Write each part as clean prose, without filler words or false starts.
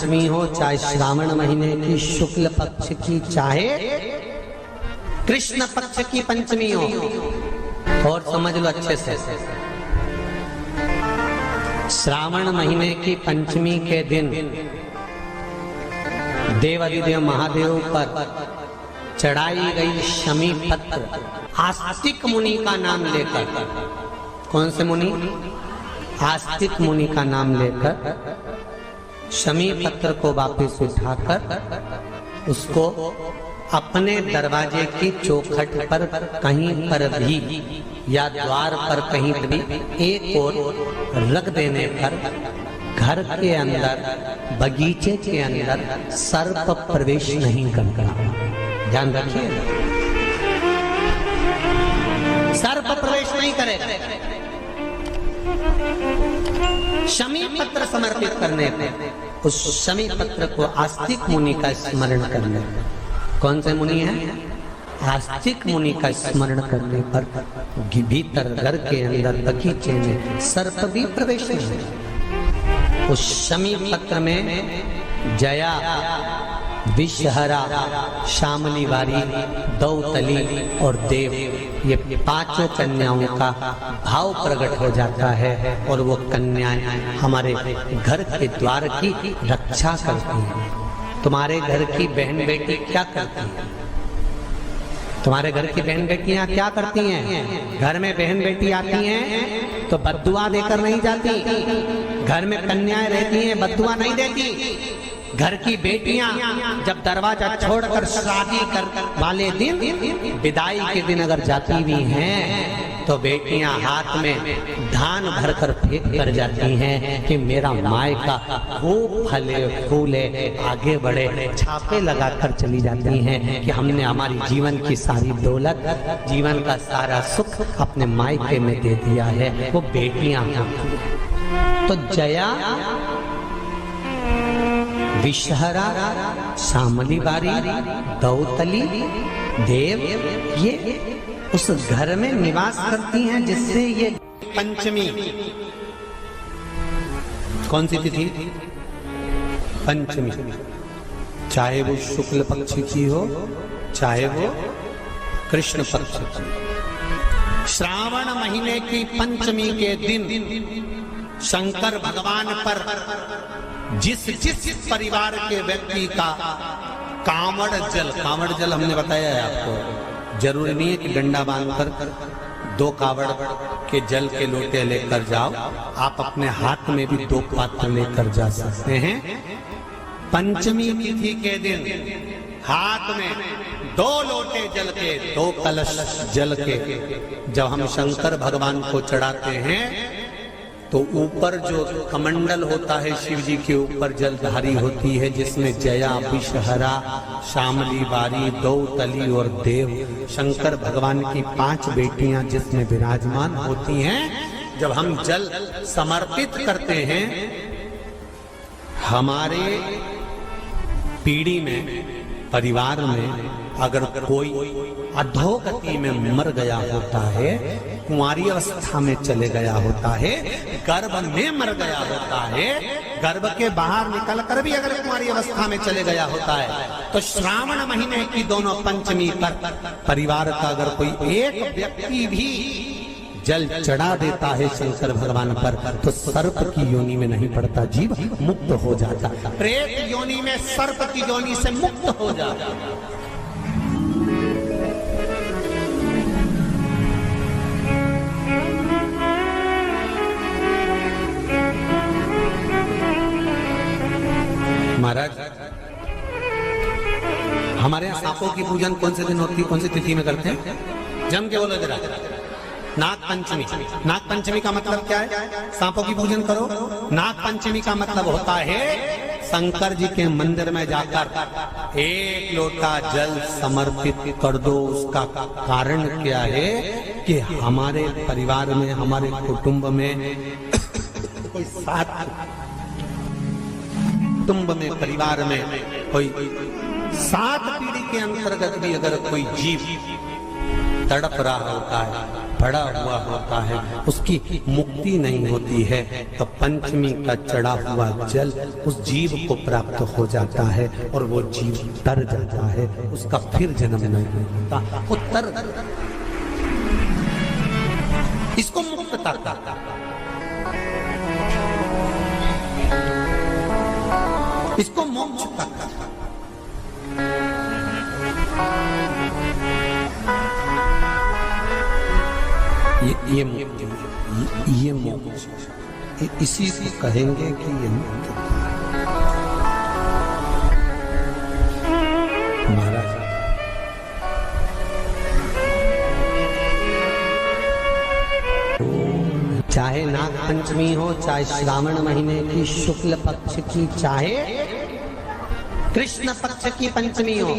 पंचमी हो, चाहे श्रावण महीने की शुक्ल पक्ष की, चाहे कृष्ण पक्ष की पंचमी हो, और समझ लो अच्छे से, श्रावण महीने की पंचमी के दिन देवाधिदेव महादेव पर चढ़ाई गई शमी पत्र आस्तिक मुनि का नाम लेकर, कौन से मुनि? आस्तिक मुनि का नाम लेकर शमी पत्र को वापस उठाकर उसको अपने दरवाजे की चौखट पर कहीं पर भी या द्वार पर कहीं भी एक ओर रख देने पर घर के अंदर, बगीचे के अंदर सर्प प्रवेश नहीं करता। ध्यान रखिए, सर्प प्रवेश नहीं करेगा। शमी पत्र समर्पित करने पर, उस शमी पत्र को आस्तिक मुनि का स्मरण करने, कौन से मुनि है? आस्तिक मुनि का स्मरण करने पर भीतर घर के अंदर बगीचे में सर्प भी प्रवेश नहीं। उस शमी पत्र में जया, विषहरा, शामली वारी, दौतली और देव, ये पांचों कन्याओं का भाव प्रकट हो जाता है और वो कन्याएं हमारे घर के द्वार की रक्षा करती हैं। तुम्हारे घर की बहन बेटी क्या करती है? तुम्हारे घर की बहन बेटियां क्या करती हैं? घर में बहन बेटी आती हैं तो बद्दुआ देकर नहीं जाती। घर में कन्याएं रहती हैं, बद्दुआ नहीं देती। घर की बेटियां जब दरवाजा छोड़कर शादी कर वाले दिन, विदाई के दिन अगर जाती भी हैं तो बेटियां हाथ में धान भरकर फेंक कर जाती हैं कि मेरा मायका खूब फले फूले आगे बढ़े। छापे लगाकर चली जाती हैं कि हमने हमारी जीवन की सारी दौलत, जीवन का सारा सुख अपने मायके में दे दिया है। वो बेटियां, तो जया, विषहरा, शामली बारी, दौतली, देव, ये उस घर में निवास करती हैं जिससे ये पंचमी, कौन सी तिथि? पंचमी, चाहे वो शुक्ल पक्ष की हो, चाहे वो कृष्ण पक्ष की। श्रावण महीने की पंचमी के दिन शंकर भगवान पर जिस परिवार के व्यक्ति का कांवड़ जल हमने बताया है आपको, जरूरी नहीं है कि डंडा बांधकर 2 कावड़ के जल के लोटे लेकर जाओ, आप अपने हाथ में भी 2 पात्र लेकर जा सकते हैं। पंचमी तिथि के दिन हाथ में 2 लोटे जल के, 2 कलश जल के जब हम शंकर भगवान को चढ़ाते हैं तो ऊपर जो कमंडल होता है शिव जी के ऊपर जलधारी होती है, जिसमें जया, विषहरा, शामली बारी, दौतली और देव, शंकर भगवान की 5 बेटियां जिसमें विराजमान होती हैं। जब हम जल समर्पित करते हैं, हमारे पीढ़ी में, परिवार में अगर कोई अधोगति में मर गया होता है, कुंवारी अवस्था में चले गया होता है, गर्भ में मर गया होता है, गर्भ के बाहर निकलकर भी अगर कुंवारी अवस्था में चले गया होता है, तो श्रावण महीने की दोनों पंचमी पर परिवार का अगर कोई एक व्यक्ति भी जल चढ़ा देता है शंकर भगवान पर, तो सर्प की योनि में नहीं पड़ता, जीव मुक्त हो जाता, प्रेत योनि में सर्प की योनि से मुक्त हो जाता। महाराज, हमारे यहाँ सांपों की पूजन कौन से दिन होती है, कौन सी तिथि में करते हैं? जम के बोलो जरा। नाग पंचमी। नाग पंचमी का मतलब क्या है? सांपों की पूजन करो। नाग पंचमी का मतलब होता है शंकर जी के मंदिर में जाकर 1 लोटा जल समर्पित कर दो। उसका कारण क्या है कि हमारे परिवार में, हमारे कुटुंब में कोई 7 कुटुंब में, परिवार में कोई 7 पीढ़ी के अंतर्गत भी अगर कोई जीव तड़प रहा होता है, पड़ा हुआ होता है, उसकी मुक्ति नहीं होती है, तो पंचमी का चढ़ा हुआ जल उस जीव को प्राप्त हो जाता है और वो जीव तर जाता है, उसका फिर जन्म नहीं होता, वो तर इसको मुक्तता कहता है, इसको मोक्ष कहता है। ये मोक्ष इसी से कहेंगे कि ये मुक्त। महाराज चाहे नाग पंचमी हो, चाहे श्रावण महीने की शुक्ल पक्ष की, चाहे कृष्ण पक्ष की पंचमी हो,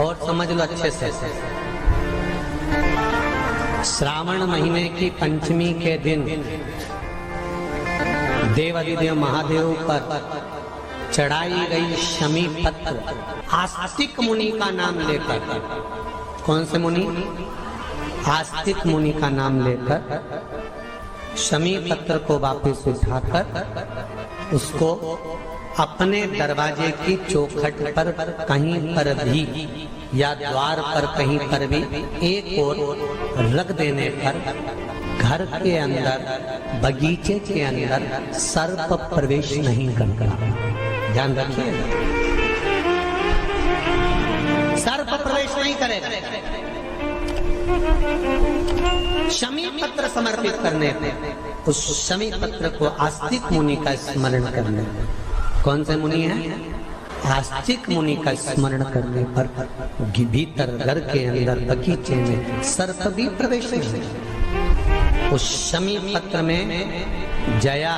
और समझ लो अच्छे से, श्रावण महीने की पंचमी के दिन देवाधिदेव महादेव पर चढ़ाई गई शमी पत्र आस्तिक मुनि का नाम लेकर, कौन से मुनि? आस्तिक मुनि का नाम लेकर शमी पत्र को वापस उठाकर उसको अपने दरवाजे की चौखट पर कहीं पर भी या द्वार पर कहीं पर भी एक ओर रख देने पर घर के अंदर, बगीचे के अंदर सर्प प्रवेश नहीं करता। ध्यान रखिए, सर्प प्रवेश नहीं करेगा। शमी पत्र समर्पित करने पर उस शमी पत्र को आस्तिक मुनि का स्मरण करने, कौन से मुनि है? आस्तिक मुनि का स्मरण करने पर भीतर घर के अंदर बगीचे में सर्प भी प्रवेश नहीं। उस शमी पत्र में जया,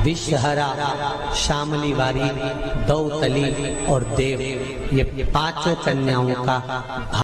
विषहरा, शामली वारी, दौतली और देव, ये पांचों कन्याओं का